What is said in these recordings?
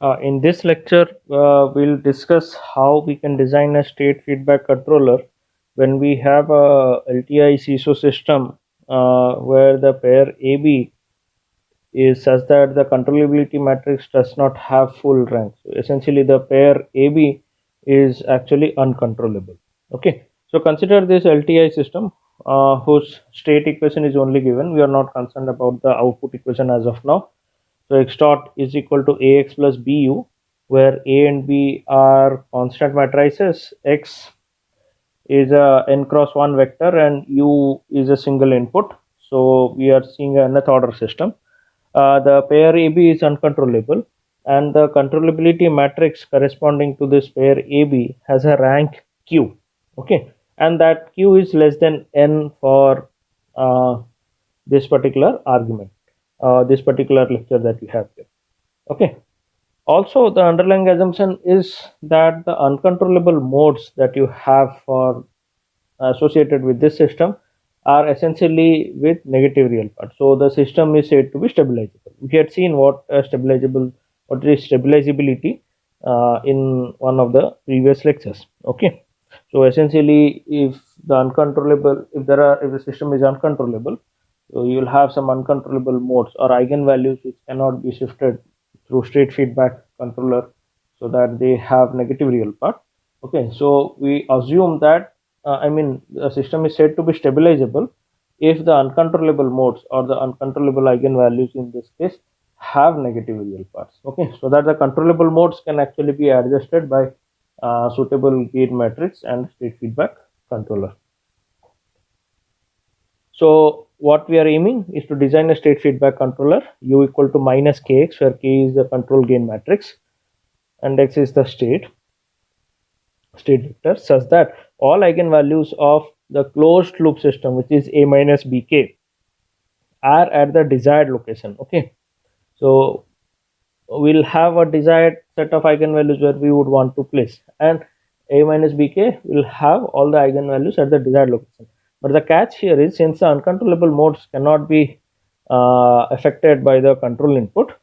In this lecture, we'll discuss how we can design a state feedback controller when we have a LTI CISO system where the pair AB is such that the controllability matrix does not have full rank. So essentially, the pair AB is actually uncontrollable. Okay, so consider this LTI system whose state equation is only given. We are not concerned about the output equation as of now. So x dot is equal to ax plus bu, where a and b are constant matrices. X is a n cross 1 vector and u is a single input. So we are seeing a nth order system. The pair AB is uncontrollable, and the controllability matrix corresponding to this pair AB has a rank q. Okay, and that q is less than n for this particular argument, this particular lecture that we have here. Okay. Also, the underlying assumption is that the uncontrollable modes that you have for associated with this system are essentially with negative real part. So the system is said to be stabilizable. We had seen what is stabilizability in one of the previous lectures. Okay. So essentially, if the system is uncontrollable, so you will have some uncontrollable modes or eigenvalues which cannot be shifted through state feedback controller, so that they have negative real part. Okay, so we assume that the system is said to be stabilizable if the uncontrollable modes or the uncontrollable eigenvalues in this case have negative real parts. Okay, so that the controllable modes can actually be adjusted by suitable gain matrix and state feedback controller. So what we are aiming is to design a state feedback controller u equal to minus kx, where k is the control gain matrix and x is the state vector, such that all eigenvalues of the closed loop system, which is a minus bk, are at the desired location. Okay, so we'll have a desired set of eigenvalues where we would want to place, and a minus bk will have all the eigenvalues at the desired location. But the catch here is, since the uncontrollable modes cannot be affected by the control input,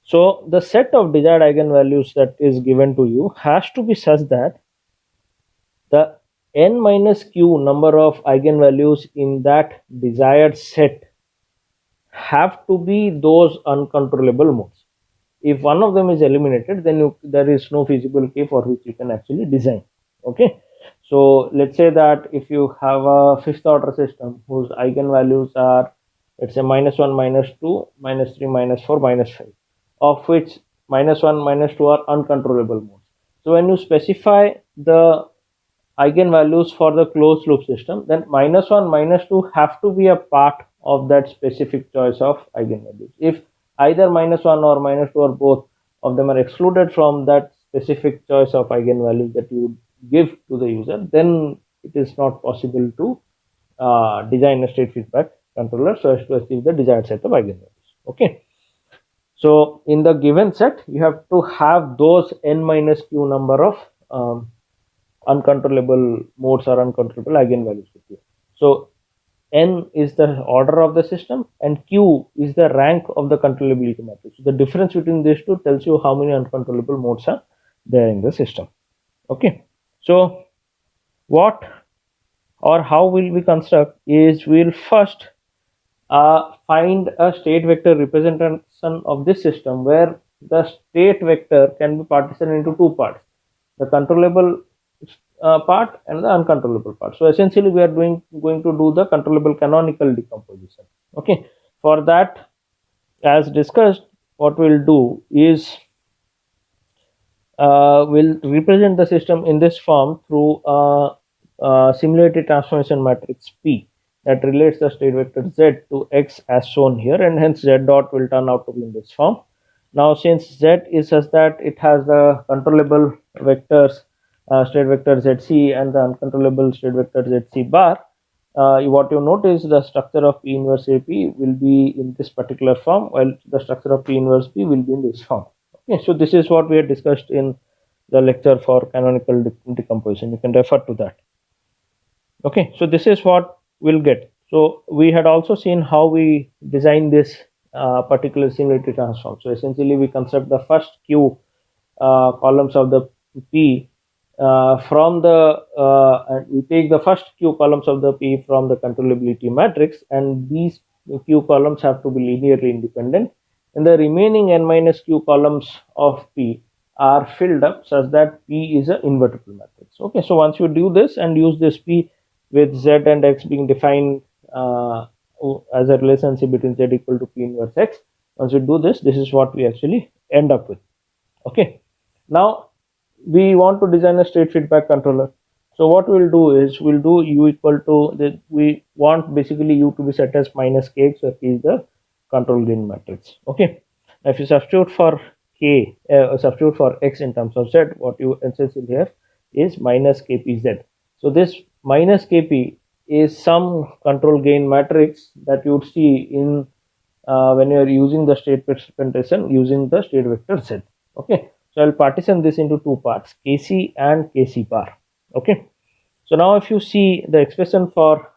so the set of desired eigenvalues that is given to you has to be such that the n minus q number of eigenvalues in that desired set have to be those uncontrollable modes. If one of them is eliminated, then there is no feasible case for which you can actually design. Okay, so let's say that if you have a fifth order system whose eigenvalues are, let's say, minus 1, minus 2, minus 3, minus 4, minus 5, of which minus 1, minus 2 are uncontrollable modes. So when you specify the eigenvalues for the closed loop system, then minus 1, minus 2 have to be a part of that specific choice of eigenvalues. If either minus 1 or minus 2 or both of them are excluded from that specific choice of eigenvalues that you would give to the user, then it is not possible to design a state feedback controller so as to achieve the desired set of eigenvalues. Okay, so in the given set, you have to have those n minus q number of uncontrollable modes or uncontrollable eigenvalues with you. So n is the order of the system and q is the rank of the controllability matrix. So the difference between these two tells you how many uncontrollable modes are there in the system. Okay, so what or how will we construct is, we'll first find a state vector representation of this system where the state vector can be partitioned into two parts: the controllable part and the uncontrollable part. So essentially, we are going to do the controllable canonical decomposition. Okay, for that, as discussed, what we'll do is we'll represent the system in this form through a simulated transformation matrix P that relates the state vector z to x as shown here, and hence z dot will turn out to be in this form. Now, since z is such that it has the controllable vectors state vector zc and the uncontrollable state vector zc bar, what you notice, the structure of P inverse AP will be in this particular form, while the structure of P inverse P will be in this form. Okay, so this is what we had discussed in the lecture for canonical decomposition. You can refer to that. Okay, so this is what we'll get. So we had also seen how we design this particular similarity transform. So essentially we construct the first q columns of the P from the and we take the first q columns of the P from the controllability matrix, and these q columns have to be linearly independent, and the remaining n minus q columns of P are filled up such that P is an invertible matrix. Okay, so once you do this and use this P with Z and X being defined as a relationship between Z equal to P inverse X, once you do this, this is what we actually end up with. Okay, now we want to design a state feedback controller. So what we'll do is we'll do u equal to we want basically u to be set as minus kx, where k is the control gain matrix. Okay, now if you substitute for k, substitute for x in terms of z, what you essentially have is minus kpz. So this minus kp is some control gain matrix that you would see in when you are using the state representation using the state vector z. Okay, so I'll partition this into two parts, kc and kc bar. Okay, so now if you see the expression for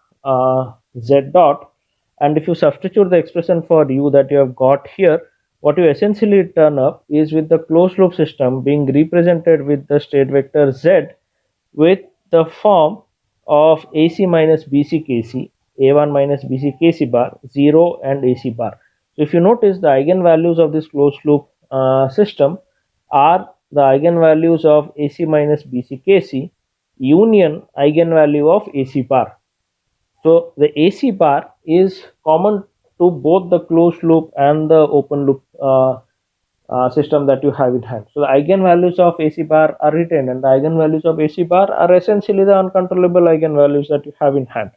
z dot, and if you substitute the expression for u that you have got here, what you essentially turn up is with the closed loop system being represented with the state vector z with the form of AC minus BC KC, A1 minus BC KC bar, 0 and AC bar. So if you notice, the eigenvalues of this closed loop system are the eigenvalues of AC minus BC KC union eigenvalue of AC bar. So the AC bar is common to both the closed loop and the open loop system that you have in hand. So the eigenvalues of AC bar are retained, and the eigenvalues of AC bar are essentially the uncontrollable eigenvalues that you have in hand.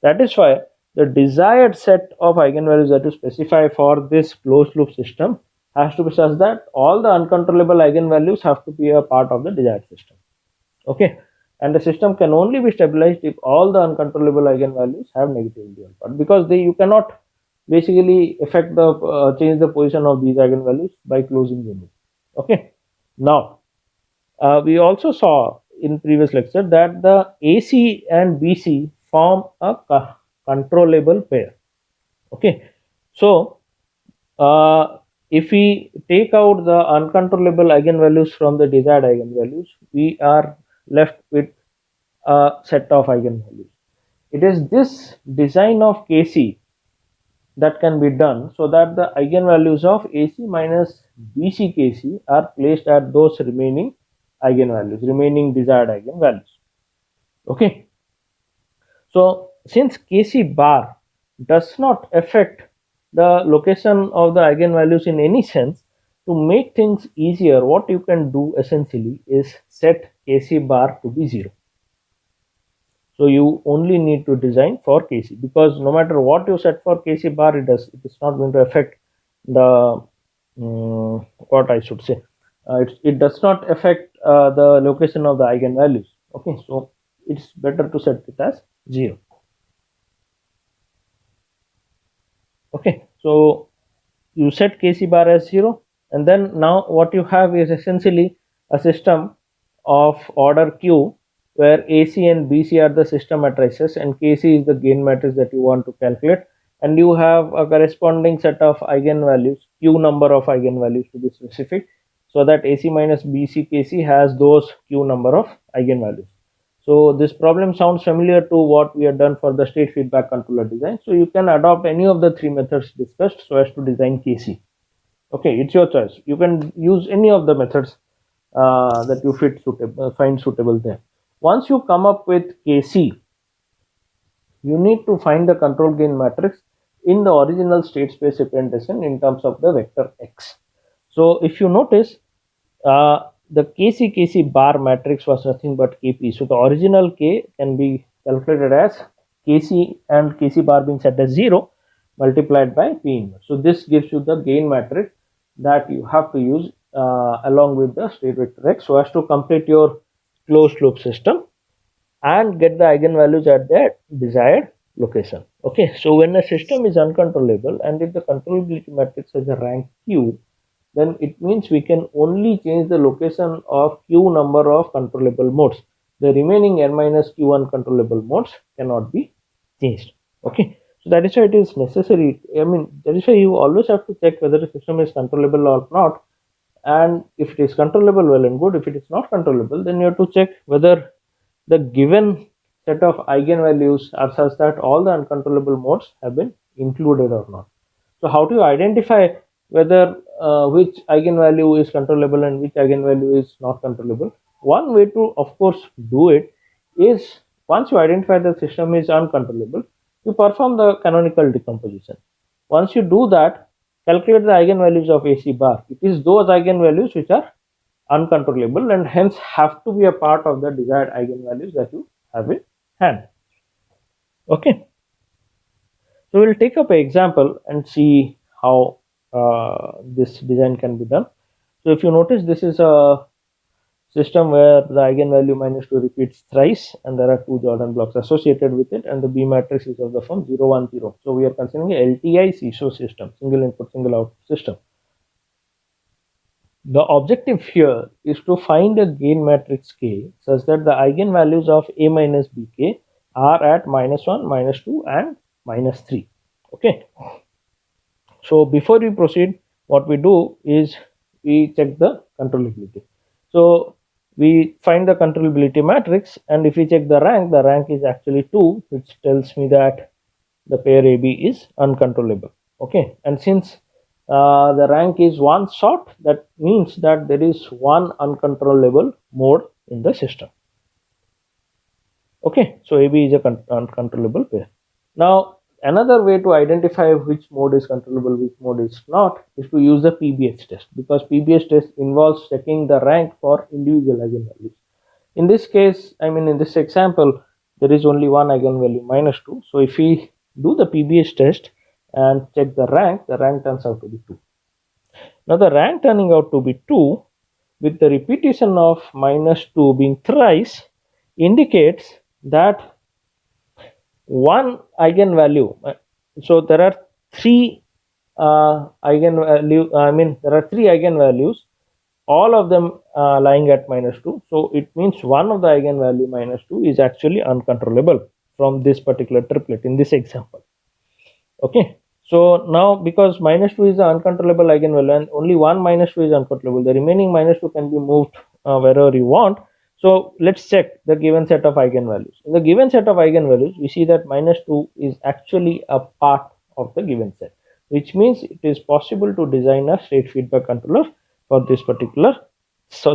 That is why the desired set of eigenvalues that you specify for this closed loop system has to be such that all the uncontrollable eigenvalues have to be a part of the desired system. Okay, and the system can only be stabilized if all the uncontrollable eigenvalues have negative real part, because you cannot basically affect the change the position of these eigenvalues by closing the loop. Okay, now we also saw in previous lecture that the AC and BC form a controllable pair. Okay, so if we take out the uncontrollable eigenvalues from the desired eigenvalues, we are left with a set of eigenvalues. It is this design of KC that can be done so that the eigenvalues of AC minus BC KC are placed at those remaining eigenvalues, remaining desired eigenvalues. Okay, so since KC bar does not affect the location of the eigenvalues in any sense, to make things easier, what you can do essentially is set KC bar to be 0. So you only need to design for KC, because no matter what you set for KC bar, it is not going to affect the what I should say. It does not affect the location of the eigenvalues. Okay, so it's better to set it as 0. Okay, so you set KC bar as 0, and then now what you have is essentially a system of order Q, where AC and BC are the system matrices and KC is the gain matrix that you want to calculate, and you have a corresponding set of eigenvalues, Q number of eigenvalues to be specific, so that AC minus BC KC has those Q number of eigenvalues. So this problem sounds familiar to what we have done for the state feedback controller design. So you can adopt any of the three methods discussed so as to design KC. Okay, it's your choice. You can use any of the methods that you find suitable there. Once you come up with KC, you need to find the control gain matrix in the original state space representation in terms of the vector x. So if you notice, the KC bar matrix was nothing but KP. So the original K can be calculated as KC and KC bar being set as 0 multiplied by P inverse. So this gives you the gain matrix that you have to use along with the state vector x so as to complete your closed loop system and get the eigenvalues at their desired location. Okay, so when a system is uncontrollable and if the controllability matrix has a rank Q, then it means we can only change the location of Q number of controllable modes. The remaining n minus Q uncontrollable modes cannot be changed. Okay, So that is why it is necessary. I mean, that is why you always have to check whether the system is controllable or not. And if it is controllable, well and good. If it is not controllable, then you have to check whether the given set of eigenvalues are such that all the uncontrollable modes have been included or not. So how do you identify whether which eigenvalue is controllable and which eigenvalue is not controllable? One way to, of course, do it is, once you identify the system is uncontrollable, you perform the canonical decomposition. Once you do that, calculate the eigenvalues of AC bar. It is those eigenvalues which are uncontrollable and hence have to be a part of the desired eigenvalues that you have in hand. Okay, so we'll take up an example and see how this design can be done. So if you notice, this is a system where the eigenvalue -2 repeats thrice and there are two Jordan blocks associated with it, and the B matrix is of the form 0 1 0. So we are considering a LTI SISO system, single input single output system. The objective here is to find a gain matrix K such that the eigenvalues of A minus Bk are at -1, -2 and -3. Okay. So before we proceed, what we do is we check the controllability. So we find the controllability matrix, and if we check the rank is actually 2, which tells me that the pair AB is uncontrollable. Okay, and since the rank is one short, that means that there is one uncontrollable mode in the system. Okay, so AB is a uncontrollable pair. Now another way to identify which mode is controllable, which mode is not, is to use the PBH test, because PBH test involves checking the rank for individual eigenvalues. In this case, I mean in this example, there is only one eigenvalue -2. So if we do the PBH test and check the rank turns out to be 2. Now the rank turning out to be 2 with the repetition of -2 being thrice indicates that one eigenvalue, so there are three eigenvalues, all of them lying at -2. So it means one of the eigenvalue -2 is actually uncontrollable from this particular triplet in this example. Okay, so now because -2 is the uncontrollable eigenvalue and only one -2 is uncontrollable, the remaining -2 can be moved wherever you want. So let's check the given set of eigenvalues. In the given set of eigenvalues, we see that -2 is actually a part of the given set, which means it is possible to design a state feedback controller for this particular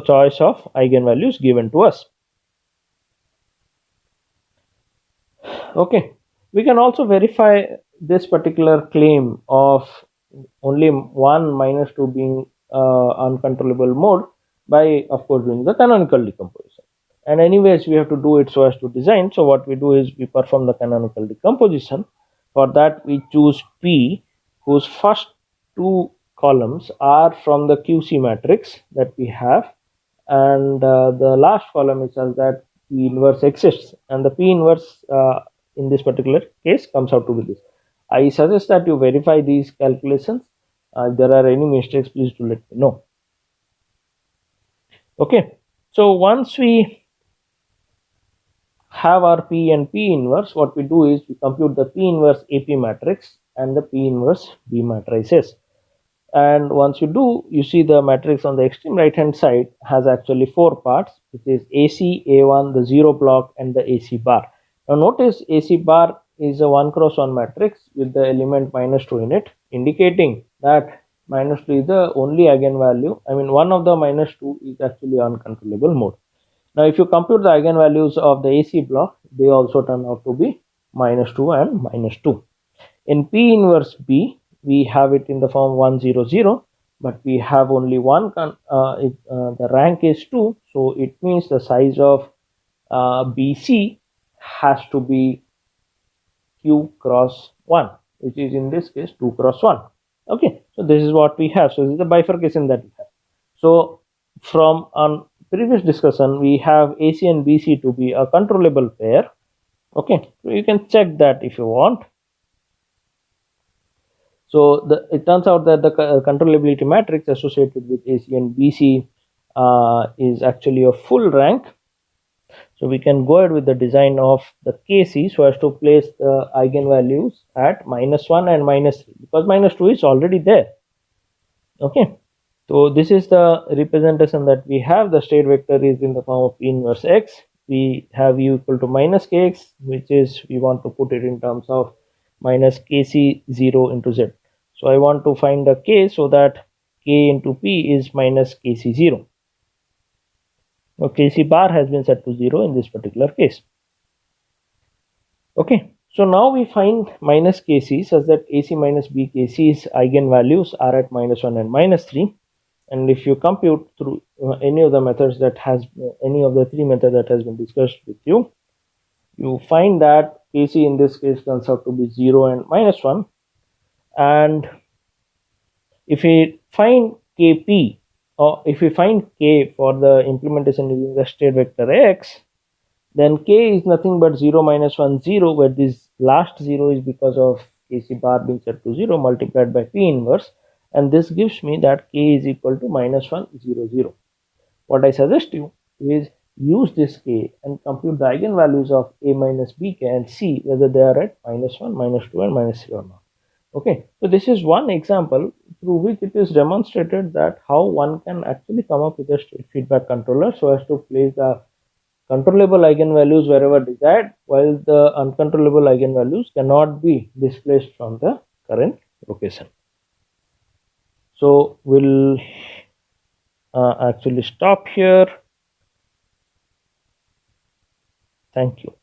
choice of eigenvalues given to us. Okay, we can also verify this particular claim of only one -2 being uncontrollable mode by, of course, doing the canonical decomposition. And anyways, we have to do it so as to design. So what we do is we perform the canonical decomposition. For that, we choose P, whose first two columns are from the QC matrix that we have, and the last column is such that P inverse exists, and the P inverse in this particular case comes out to be this. I suggest that you verify these calculations. If there are any mistakes, please do let me know. Okay, so once we have our P and P inverse, what we do is we compute the P inverse AP matrix and the P inverse B matrices. And once you do, you see the matrix on the extreme right hand side has actually 4 parts, which is AC, A1, the 0 block, and the AC bar. Now notice AC bar is a 1 cross 1 matrix with the element -2 in it, indicating that -2 is the only eigenvalue. I mean, one of the -2 is actually uncontrollable mode. Now if you compute the eigenvalues of the AC block, they also turn out to be -2 and -2. In P inverse B, we have it in the form 1 0 0, but we have only one the rank is 2, so it means the size of BC has to be Q cross 1, which is in this case 2 cross 1. Okay, so this is what we have. So this is the bifurcation that we have. So from on previous discussion, we have AC and BC to be a controllable pair. Okay, so you can check that if you want. So it turns out that the controllability matrix associated with AC and BC is actually a full rank, So we can go ahead with the design of the KC so as to place the eigenvalues at -1 and -3, because -2 is already there. Okay, so this is the representation that we have. The state vector is in the form of P inverse X. We have U equal to minus Kx, which is, we want to put it in terms of minus Kc 0 into Z. So I want to find the K so that K into P is minus Kc 0. Now Kc bar has been set to 0 in this particular case. Okay, so now we find minus Kc such that AC minus BKc's eigenvalues are at -1 and -3. And if you compute through any of the methods that has any of the three methods that has been discussed with you, you find that Kc in this case turns out to be 0 and -1. And if we find Kp, or if we find K for the implementation using the state vector X, then K is nothing but 0, -1, 0, where this last 0 is because of Kc bar being set to 0 multiplied by P inverse, and this gives me that K is equal to -1, 0, 0. What I suggest you is use this K and compute the eigenvalues of A minus Bk and see whether they are at -1, -2 and -3 or not. Okay, so this is one example through which it is demonstrated that how one can actually come up with a state feedback controller so as to place the controllable eigenvalues wherever desired, while the uncontrollable eigenvalues cannot be displaced from the current location. So we'll actually stop here. Thank you.